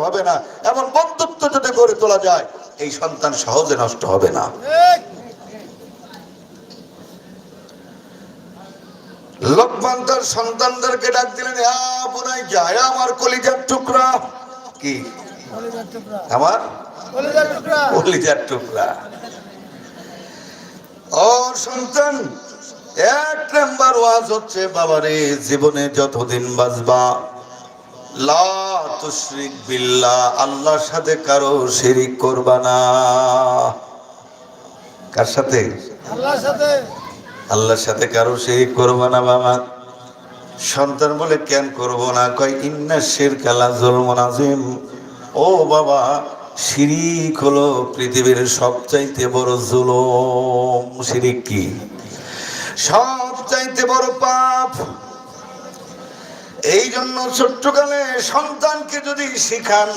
হবে না, এমন বন্ধুত্ব যদি গড়ে তোলা যায় এই সন্তান সহজে নষ্ট হবে না। লোকমান তার সন্তানদেরকে ডাক দিলেন, বোনাই যায় আমার কলিজার টুকরা। কি আমার কলিজার টুকরা? ও সন্তান, এক নাম্বার ওয়াজ হচ্ছে, বাবারে জীবনে যতদিন বাঁচবা লা তুশরিক বিল্লাহ, আল্লাহর সাথে কারো শিরিক করবা না। কার সাথে? আল্লাহর সাথে। আল্লাহর সাথে কারো শিরিক করবা না বাবা। সন্তান বলে কেন করব না? কয় ইন্না শিরকা লা যুলমুন আযীম। ও বাবা, শিরিক হলো পৃথিবীর সবচাইতে বড় জুলুম। শিরিক কি? সবচাইতে বড় পাপ। এই জন্য ছোট্টকালে সন্তানকে যদি শিখান